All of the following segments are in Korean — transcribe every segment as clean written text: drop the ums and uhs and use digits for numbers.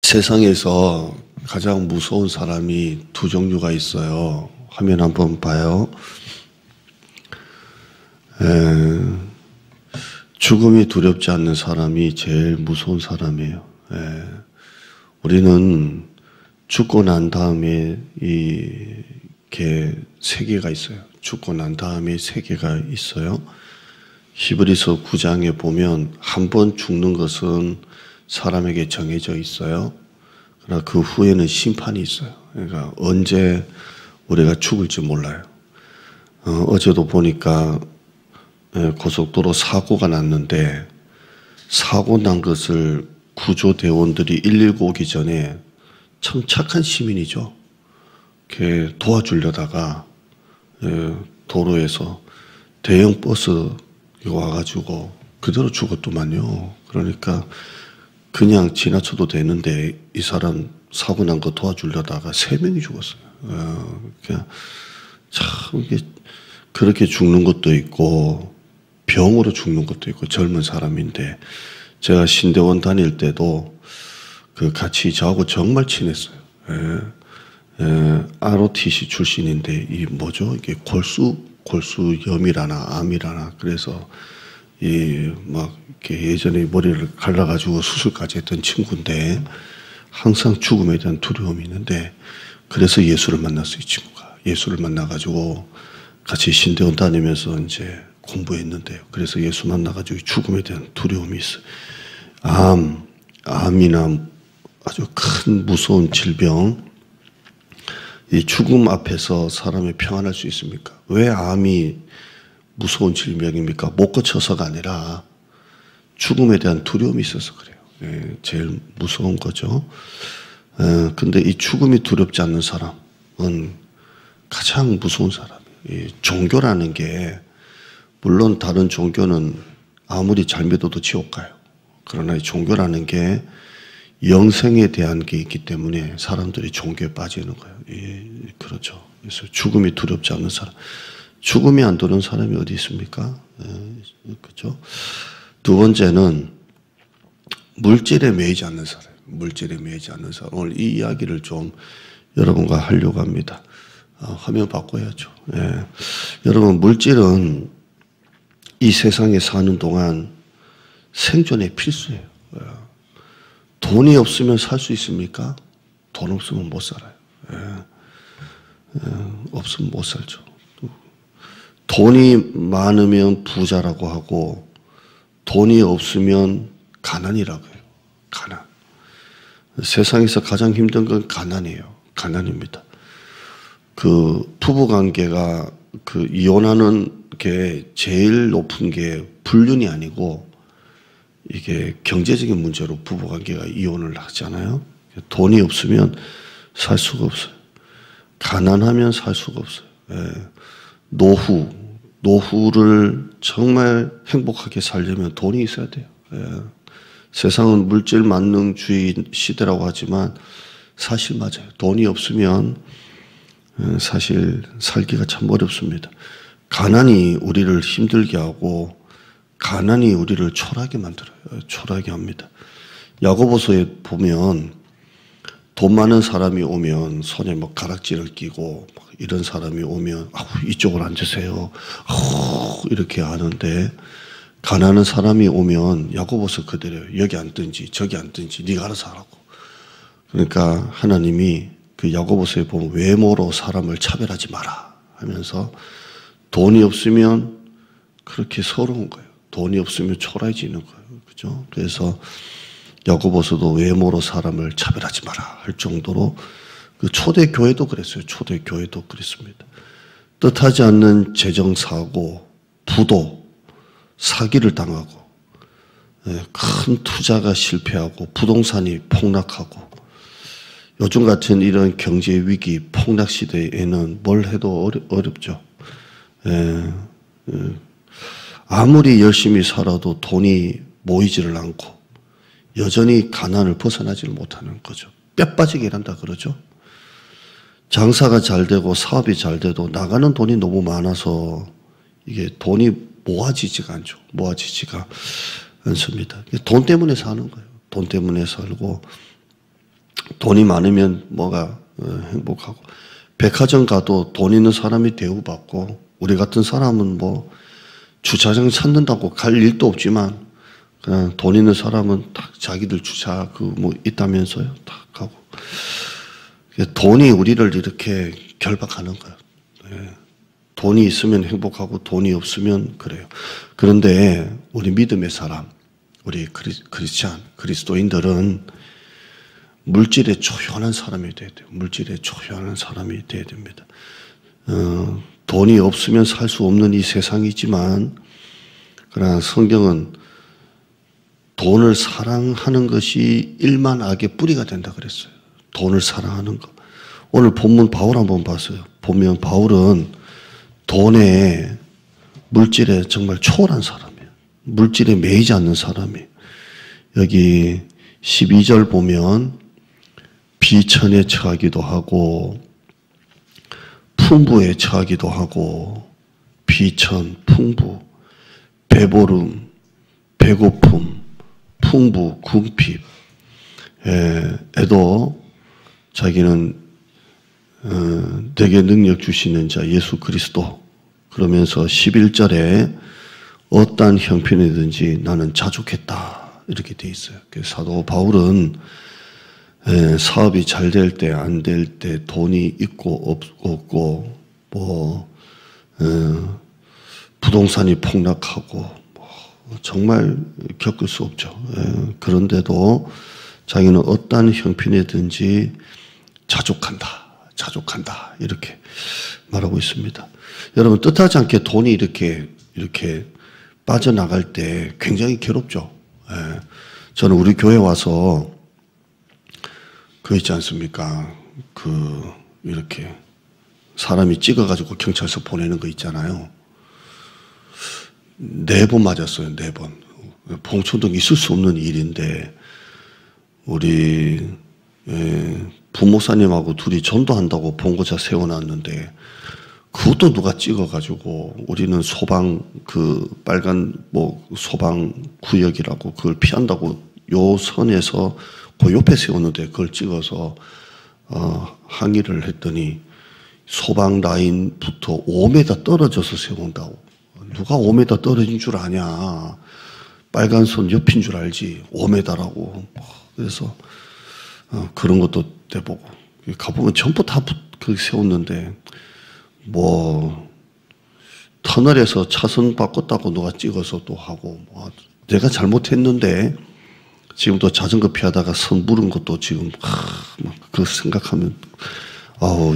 세상에서 가장 무서운 사람이 두 종류가 있어요. 화면 한번 봐요. 죽음이 두렵지 않는 사람이 제일 무서운 사람이에요. 우리는 죽고 난 다음에 이게 세계가 있어요. 죽고 난 다음에 세계가 있어요. 히브리서 9장에 보면 한 번 죽는 것은 사람에게 정해져 있어요. 그러나 그 후에는 심판이 있어요. 그러니까 언제 우리가 죽을지 몰라요. 어제도 보니까 고속도로 사고가 났는데 사고 난 것을 구조대원들이 119 오기 전에 참 착한 시민이죠. 이렇게 도와주려다가 도로에서 대형 버스 와가지고 그대로 죽었더만요. 그러니까 그냥 지나쳐도 되는데 이 사람 사고 난 거 도와주려다가 3명이 죽었어요. 그러니까 참 이게 그렇게 죽는 것도 있고 병으로 죽는 것도 있고 젊은 사람인데 제가 신대원 다닐 때도 그 같이 저하고 정말 친했어요. ROTC 출신인데 이 뭐죠? 이게 골수염이라나 암이라나 그래서 막 이렇게 예전에 머리를 갈라가지고 수술까지 했던 친구인데 항상 죽음에 대한 두려움이 있는데 그래서 예수를 만났어요. 이 친구가 예수를 만나가지고 같이 신대원 다니면서 이제 공부했는데요. 그래서 예수 만나가지고 죽음에 대한 두려움이 있어요. 암이나 아주 큰 무서운 질병, 이 죽음 앞에서 사람이 평안할 수 있습니까? 왜 암이 무서운 질병입니까? 못 고쳐서가 아니라 죽음에 대한 두려움이 있어서 그래요. 제일 무서운 거죠. 근데 이 죽음이 두렵지 않는 사람은 가장 무서운 사람이에요. 이 종교라는 게 물론 다른 종교는 아무리 잘 믿어도 지옥 가요. 그러나 이 종교라는 게 영생에 대한 게 있기 때문에 사람들이 종교에 빠지는 거예요. 그렇죠. 그래서 죽음이 두렵지 않는 사람. 죽음이 안 두려운 사람이 어디 있습니까? 그렇죠. 두 번째는 물질에 매이지 않는 사람. 물질에 매이지 않는 사람. 오늘 이 이야기를 좀 여러분과 하려고 합니다. 화면 바꿔야죠. 여러분, 물질은 이 세상에 사는 동안 생존에 필수예요. 돈이 없으면 살 수 있습니까? 돈 없으면 못 살아요. 없으면 못 살죠. 돈이 많으면 부자라고 하고 돈이 없으면 가난이라고 해요. 가난. 세상에서 가장 힘든 건 가난이에요. 가난입니다. 그 부부관계가 그 이혼하는 게 제일 높은 게 불륜이 아니고 이게 경제적인 문제로 부부관계가 이혼을 하잖아요. 돈이 없으면 살 수가 없어요. 가난하면 살 수가 없어요. 노후를 정말 행복하게 살려면 돈이 있어야 돼요. 세상은 물질 만능주의 시대라고 하지만 사실 맞아요. 돈이 없으면 사실 살기가 참 어렵습니다. 가난이 우리를 힘들게 하고 가난이 우리를 초라하게 만들어요. 초라하게 합니다. 야고보서에 보면 돈 많은 사람이 오면 손에 뭐 가락지를 끼고 이런 사람이 오면 이쪽으로 앉으세요. 이렇게 하는데 가난한 사람이 오면 야고보서 그대로예요. 여기 앉든지 저기 앉든지 네가 알아서 하라고. 그러니까 하나님이 그 야고보서에 보면 외모로 사람을 차별하지 마라 하면서 돈이 없으면 그렇게 서러운 거예요. 돈이 없으면 초라해지는 거예요. 그죠? 그래서 야고보서도 외모로 사람을 차별하지 마라 할 정도로 그 초대교회도 그랬어요. 초대교회도 그랬습니다. 뜻하지 않는 재정사고, 부도, 사기를 당하고, 큰 투자가 실패하고, 부동산이 폭락하고, 요즘 같은 이런 경제 위기, 폭락 시대에는 뭘 해도 어렵죠. 아무리 열심히 살아도 돈이 모이지를 않고 여전히 가난을 벗어나지를 못하는 거죠. 뼈 빠지게 일한다 그러죠. 장사가 잘 되고 사업이 잘 돼도 나가는 돈이 너무 많아서 이게 돈이 모아지지가 않죠. 모아지지가 않습니다. 돈 때문에 사는 거예요. 돈 때문에 살고 돈이 많으면 뭐가 행복하고, 백화점 가도 돈 있는 사람이 대우받고, 우리 같은 사람은 뭐 주차장 찾는다고 갈 일도 없지만 그냥 돈 있는 사람은 딱 자기들 주차 뭐 있다면서요, 딱 가고. 돈이 우리를 이렇게 결박하는 거예요. 네. 돈이 있으면 행복하고 돈이 없으면 그래요. 그런데 우리 믿음의 사람, 우리 크리스찬, 그리스도인들은 물질에 초연한 사람이 돼야 돼요. 물질에 초연한 사람이 돼야 됩니다. 돈이 없으면 살 수 없는 이 세상이지만, 그러나 성경은 돈을 사랑하는 것이 일만 악의 뿌리가 된다 그랬어요. 돈을 사랑하는 것. 오늘 본문 바울 한번 봤어요. 보면 바울은 돈에, 물질에 정말 초월한 사람이에요. 물질에 매이지 않는 사람이에요. 여기 12절 보면 비천에 처하기도 하고 풍부에 처하기도 하고, 비천, 풍부, 배보름, 배고픔, 풍부, 궁핍, 에도 자기는 내게 능력 주시는 자 예수 그리스도, 그러면서 11절에 어떠한 형편이든지 나는 자족했다 이렇게 돼 있어요. 사도 바울은 사업이 잘 될 때, 안 될 때, 돈이 있고 없고, 뭐 부동산이 폭락하고, 정말 겪을 수 없죠. 그런데도 자기는 어떠한 형편이든지 자족한다 이렇게 말하고 있습니다. 여러분, 뜻하지 않게 돈이 이렇게 빠져나갈 때 굉장히 괴롭죠. 저는 우리 교회 와서 그 있지 않습니까? 이렇게 사람이 찍어가지고 경찰서 보내는 거 있잖아요. 4번 맞았어요, 4번. 봉천동 있을 수 없는 일인데, 우리 부목사님하고 둘이 전도한다고 봉고차 세워놨는데, 그것도 누가 찍어가지고, 우리는 소방, 빨간, 소방 구역이라고 그걸 피한다고 요 선에서 그 옆에 세웠는데, 그걸 찍어서, 항의를 했더니, 소방 라인부터 5m 떨어져서 세운다고. 누가 5m 떨어진 줄 아냐. 빨간 선 옆인 줄 알지. 5m라고. 그래서, 그런 것도 내보고. 가보면 전부 다 세웠는데, 터널에서 차선 바꿨다고 누가 찍어서 또 하고, 내가 잘못했는데, 지금 또 자전거 피하다가 선 물은 것도 지금, 그거 생각하면,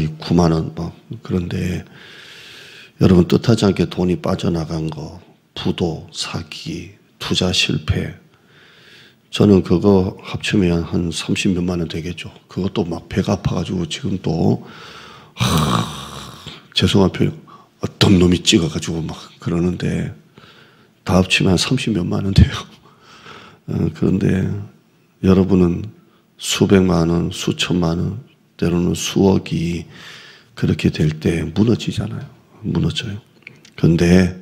이 9만 원, 그런데, 여러분, 뜻하지 않게 돈이 빠져나간 거, 부도, 사기, 투자 실패, 저는 그거 합치면 한 30몇만 원 되겠죠. 그것도 막 배가 아파가지고 지금 또, 죄송한 표현, 어떤 놈이 찍어가지고 막 그러는데, 다 합치면 한 30몇만 원 돼요. 그런데 여러분은 수백만 원, 수천만 원, 때로는 수억이 그렇게 될 때 무너지잖아요. 무너져요. 그런데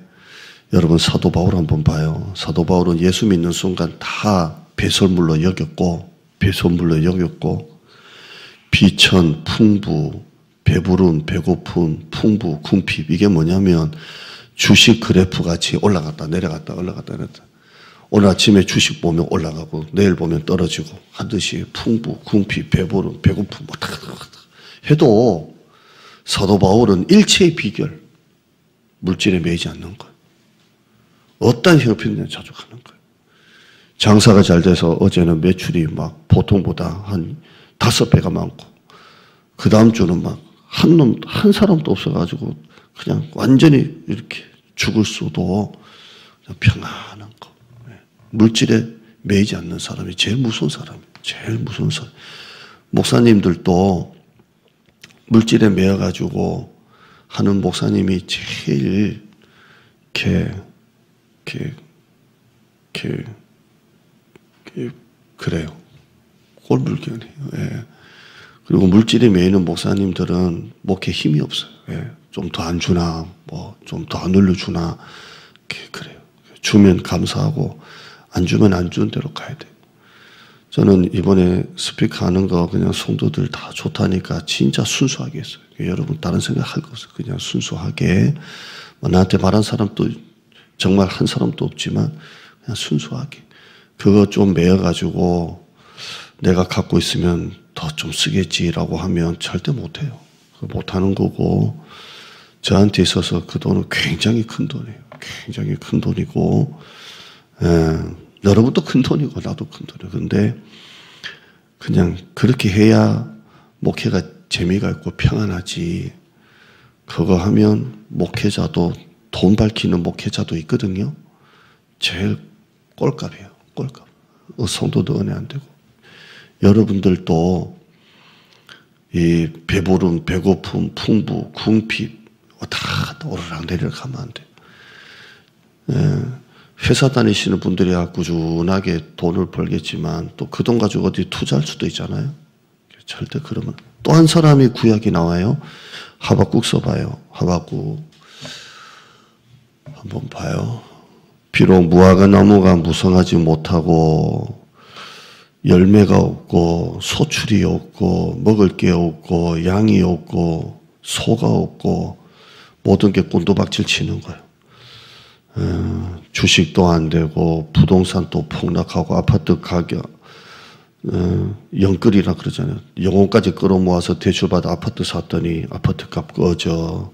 여러분, 사도 바울 한번 봐요. 사도 바울은 예수 믿는 순간 다 배설물로 여겼고, 비천, 풍부, 배부름, 배고픔, 풍부, 궁핍, 이게 뭐냐면 주식 그래프 같이 올라갔다 내려갔다 오늘 아침에 주식 보면 올라가고 내일 보면 떨어지고 하듯이 풍부, 궁핍, 배부름, 배고픔 해도 사도 바울은 일체의 비결, 물질에 매이지 않는 것. 어떤 형편이나 자족하는 거예요. 장사가 잘 돼서 어제는 매출이 막 보통보다 한 5배가 많고, 그 다음 주는 막 한 사람도 없어가지고 그냥 완전히 이렇게 죽을 수도 평안한 거. 물질에 매이지 않는 사람이 제일 무서운 사람이에요. 제일 무서운 사람. 목사님들도 물질에 매여가지고 하는 목사님이 제일 그래요. 꼴불견이에요. 예. 그리고 물질에 매이는 목사님들은 목에 힘이 없어요. 예. 좀 더 안 주나, 좀 더 안 올려주나, 그래요. 주면 감사하고, 안 주면 안 주는 대로 가야 돼요. 저는 이번에 스피커 하는 거 그냥 성도들 다 좋다니까 진짜 순수하게 했어요. 여러분 다른 생각 할 거 없어요. 그냥 순수하게. 나한테 말한 사람도 정말 한 사람도 없지만 그냥 순수하게. 그거 좀 매여가지고 내가 갖고 있으면 더 좀 쓰겠지라고 하면 절대 못해요. 못하는 거고 저한테 있어서 그 돈은 굉장히 큰 돈이에요. 굉장히 큰 돈이고 여러분도 큰 돈이고 나도 큰 돈이에요. 근데 그냥 그렇게 해야 목회가 재미가 있고 평안하지. 그거 하면 목회자도 돈 밝히는 목회자도 있거든요. 제일 꼴값이에요. 꼴값. 성도도 은혜 안 되고. 여러분들도 이 배부름, 배고픔, 풍부, 궁핍 다 오르락 내리락 하면 안 돼요. 회사 다니시는 분들이야 꾸준하게 돈을 벌겠지만 또 그 돈 가지고 어디 투자할 수도 있잖아요. 절대 그러면. 또 한 사람이 구약이 나와요. 하박국 써봐요. 하박국 한번 봐요. 비록 무화과 나무가 무성하지 못하고 열매가 없고 소출이 없고 먹을 게 없고 양이 없고 소가 없고 모든 게 꼰도박질 치는 거예요. 주식도 안 되고 부동산도 폭락하고 아파트 가격 영끌이라 그러잖아요. 영혼까지 끌어모아서 대출받아 아파트 샀더니 아파트 값 꺼져.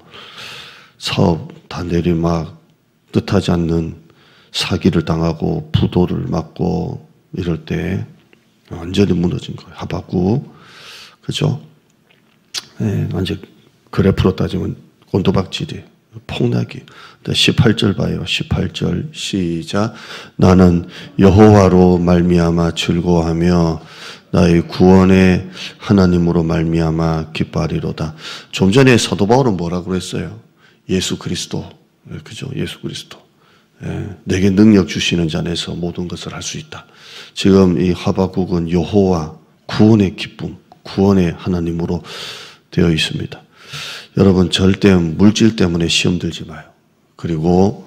사업 다 내리막 뜻하지 않는 사기를 당하고 부도를 맞고 이럴 때 완전히 무너진 거예요. 하박국. 그죠? 완전 그래프로 따지면 꼰도박질이 폭락이. 18절 봐요. 18절 시작. 나는 여호와로 말미암아 즐거워하며 나의 구원의 하나님으로 말미암아 기뻐하리로다. 좀 전에 사도 바울은 뭐라고 그랬어요? 예수 그리스도. 그죠? 예수 그리스도. 내게 능력 주시는 자 안에서 모든 것을 할 수 있다. 지금 이 하박국은 여호와 구원의 기쁨, 구원의 하나님으로 되어 있습니다. 여러분 절대 물질 때문에 시험 들지 마요. 그리고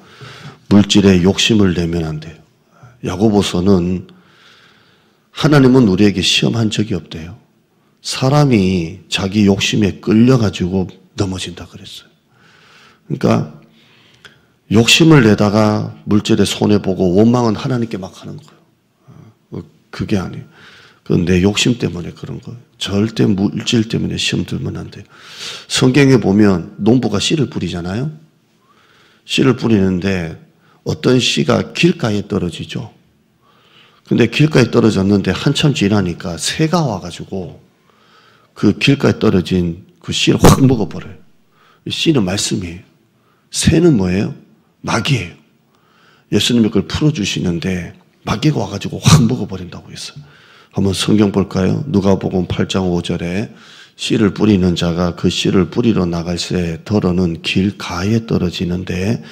물질에 욕심을 내면 안 돼요. 야고보서는 하나님은 우리에게 시험한 적이 없대요. 사람이 자기 욕심에 끌려가지고 넘어진다 그랬어요. 그러니까 욕심을 내다가 물질에 손해보고 원망은 하나님께 막 하는 거예요. 그게 아니에요. 그건 내 욕심 때문에 그런 거예요. 절대 물질 때문에 시험 들면 안 돼요. 성경에 보면 농부가 씨를 뿌리잖아요. 씨를 뿌리는데 어떤 씨가 길가에 떨어지죠. 근데 길가에 떨어졌는데 한참 지나니까 새가 와가지고 그 길가에 떨어진 그 씨를 확 먹어버려요. 씨는 말씀이에요. 새는 뭐예요? 마귀예요. 예수님이 그걸 풀어주시는데 마귀가 와가지고 확 먹어버린다고 했어요. 한번 성경 볼까요? 누가복음 8장 5절에 씨를 뿌리는 자가 그 씨를 뿌리러 나갈 새 덜어는 길가에 떨어지는데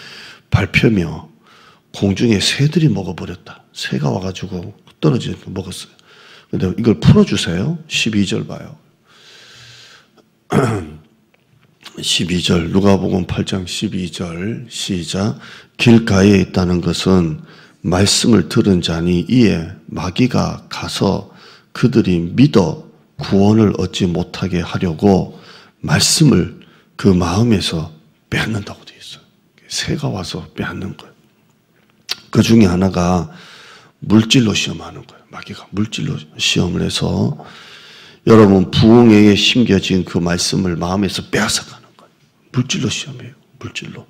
밟혀며 공중에 새들이 먹어버렸다. 새가 와가지고 떨어지는 거 먹었어요. 근데 이걸 풀어주세요. 12절 봐요. 12절 누가복음 8장 12절 시작. 길가에 있다는 것은 말씀을 들은 자니 이에 마귀가 가서 그들이 믿어 구원을 얻지 못하게 하려고 말씀을 그 마음에서 빼앗는다고 되어 있어요. 새가 와서 빼앗는 거예요. 그 중에 하나가 물질로 시험하는 거예요. 마귀가 물질로 시험을 해서 여러분 부흥회에 심겨진 그 말씀을 마음에서 빼앗아가는 거예요. 물질로 시험해요. 물질로.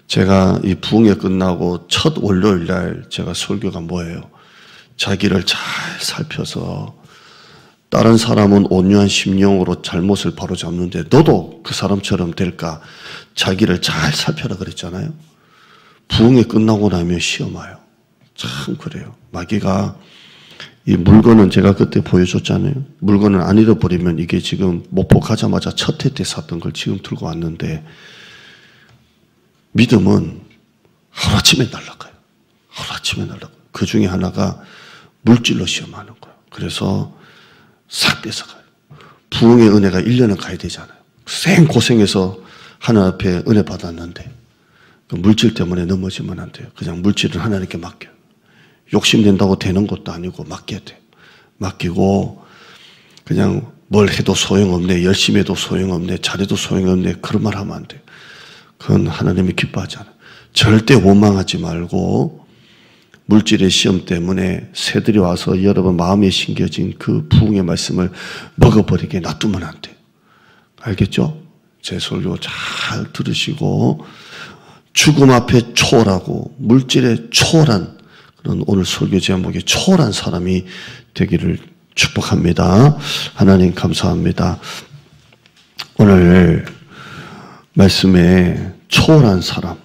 제가 이 부흥회 끝나고 첫 월요일 날 제가 설교가 뭐예요? 자기를 잘 살펴서 다른 사람은 온유한 심령으로 잘못을 바로잡는데 너도 그 사람처럼 될까? 자기를 잘 살펴라 그랬잖아요. 부흥회 끝나고 나면 시험 와요. 참 그래요. 마귀가 이 물건은 제가 그때 보여줬잖아요. 물건을 안 잃어버리면 이게 지금 목포 가자마자 첫 해 때 샀던 걸 지금 들고 왔는데 믿음은 하루아침에 날아가요. 하루아침에 날아가요. 그 중에 하나가 물질로 시험하는 거예요. 그래서 싹 뺏어가요. 부흥의 은혜가 1년은 가야 되잖아요. 생 고생해서 하나님 앞에 은혜 받았는데 그 물질 때문에 넘어지면 안 돼요. 그냥 물질은 하나님께 맡겨요. 욕심낸다고 되는 것도 아니고 맡겨야 돼요. 맡기고 그냥 뭘 해도 소용없네, 열심히 해도 소용없네, 잘해도 소용없네, 그런 말 하면 안 돼요. 그건 하나님이 기뻐하지 않아요. 절대 원망하지 말고 물질의 시험 때문에 새들이 와서 여러분 마음에 심겨진 그 부흥의 말씀을 먹어버리게 놔두면 안 돼요. 알겠죠? 제 설교 잘 들으시고 죽음 앞에 초월하고 물질에 초월한 그런 오늘 설교 제목이 초월한 사람이 되기를 축복합니다. 하나님 감사합니다. 오늘 말씀에 초월한 사람,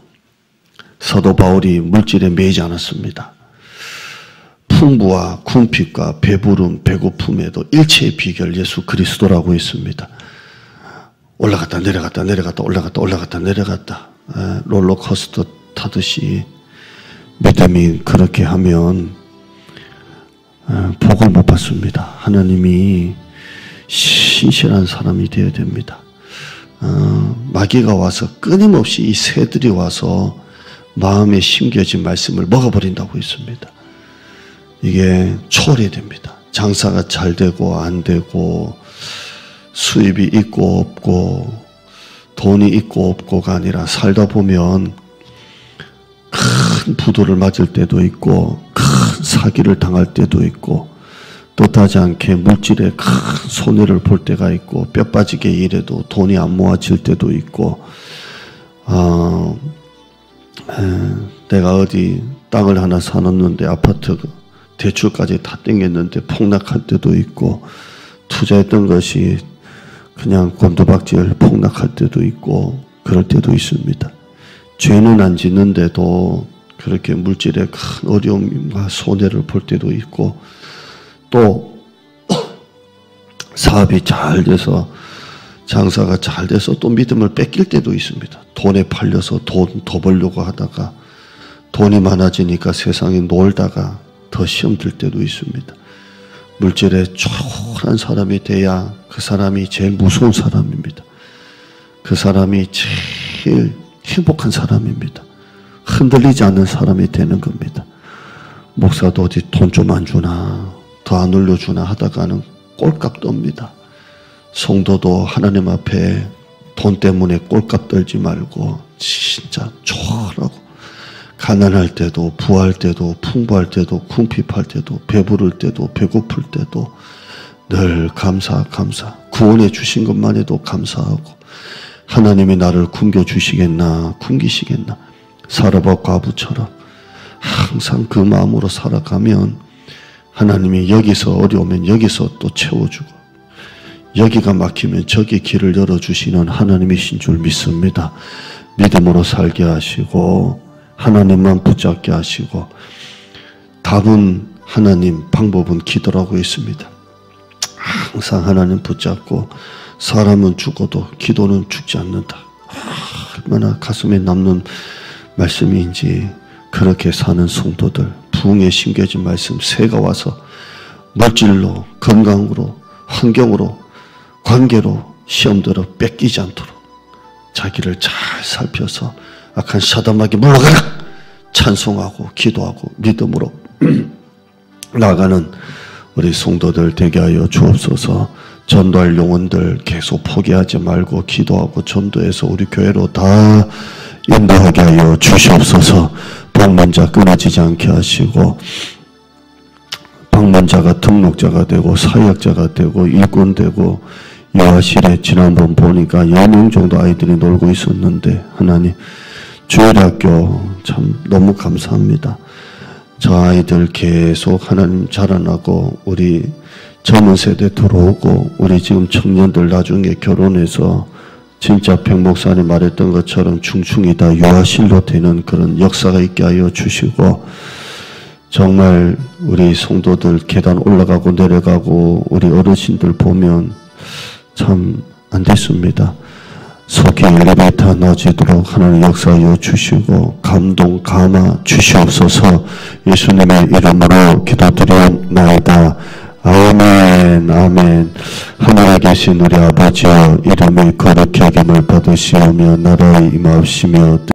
사도 바울이 물질에 매이지 않았습니다. 풍부와 궁핍과 배부름, 배고픔에도 일체의 비결 예수 그리스도라고 있습니다. 올라갔다 내려갔다 내려갔다 올라갔다 올라갔다 내려갔다 롤러코스터 타듯이 믿음이 그렇게 하면 복을 못 받습니다. 하나님이 신실한 사람이 되어야 됩니다. 마귀가 와서 끊임없이 이 새들이 와서 마음에 심겨진 말씀을 먹어버린다고 했습니다. 이게 초월해야 됩니다. 장사가 잘 되고 안 되고 수입이 있고 없고 돈이 있고 없고가 아니라 살다 보면 큰 부도를 맞을 때도 있고 큰 사기를 당할 때도 있고 뜻하지 않게 물질에 큰 손해를 볼 때가 있고 뼈 빠지게 일해도 돈이 안 모아질 때도 있고 내가 어디 땅을 하나 사놨는데 아파트 대출까지 다 땡겼는데 폭락할 때도 있고 투자했던 것이 그냥 곤두박질 폭락할 때도 있고 그럴 때도 있습니다. 죄는 안 짓는데도 그렇게 물질에 큰 어려움과 손해를 볼 때도 있고 또 사업이 잘 돼서 장사가 잘 돼서 또 믿음을 뺏길 때도 있습니다. 돈에 팔려서 돈 더 벌려고 하다가 돈이 많아지니까 세상에 놀다가 더 시험 들 때도 있습니다. 물질에 초월한 사람이 돼야 그 사람이 제일 무서운 사람입니다. 그 사람이 제일 행복한 사람입니다. 흔들리지 않는 사람이 되는 겁니다. 목사도 어디 돈 좀 안 주나 더 안 올려주나 하다가는 꼴값 떱니다. 성도도 하나님 앞에 돈 때문에 꼴값 떨지 말고 진짜 초월하고 가난할 때도 부할 때도 풍부할 때도 궁핍할 때도 배부를 때도 배고플 때도 늘 감사 구원해 주신 것만 해도 감사하고 하나님이 나를 굶겨주시겠나 굶기시겠나 사라밧 과부처럼 항상 그 마음으로 살아가면 하나님이 여기서 어려우면 여기서 또 채워주고 여기가 막히면 저기 길을 열어주시는 하나님이신 줄 믿습니다. 믿음으로 살게 하시고 하나님만 붙잡게 하시고 답은 하나님, 방법은 기도라고 있습니다. 항상 하나님 붙잡고 사람은 죽어도 기도는 죽지 않는다. 얼마나 가슴에 남는 말씀인지 그렇게 사는 성도들 부흥에 심겨진 말씀 새가 와서 물질로 건강으로 환경으로 관계로 시험대로 뺏기지 않도록 자기를 잘 살펴서 악한 사단마귀 물러가라 찬송하고 기도하고 믿음으로 나아가는 우리 성도들 되게 하여 주옵소서. 전도할 영혼들 계속 포기하지 말고 기도하고 전도해서 우리 교회로 다 인도하게 하여 주시옵소서. 방문자 끊어지지 않게 하시고 방문자가 등록자가 되고 사역자가 되고 일꾼 되고 여아실에 지난번 보니까 10명 정도 아이들이 놀고 있었는데 하나님 주일학교 참 너무 감사합니다. 저 아이들 계속 하나님 자라나고 우리 젊은 세대 들어오고 우리 지금 청년들 나중에 결혼해서 진짜 백 목사님 말했던 것처럼 중충이 다 유아실로 되는 그런 역사가 있게 하여 주시고 정말 우리 성도들 계단 올라가고 내려가고 우리 어르신들 보면 참 안 됐습니다. 속히 엘리베이터 넣어지도록 하나님 역사하여 주시고 감동 감화 주시옵소서. 예수님의 이름으로 기도드리옵나이다. 아멘 아멘. 하늘에 계신 우리 아버지여 이름이 거룩히 여김을 받으시오며 나라의 임하옵시며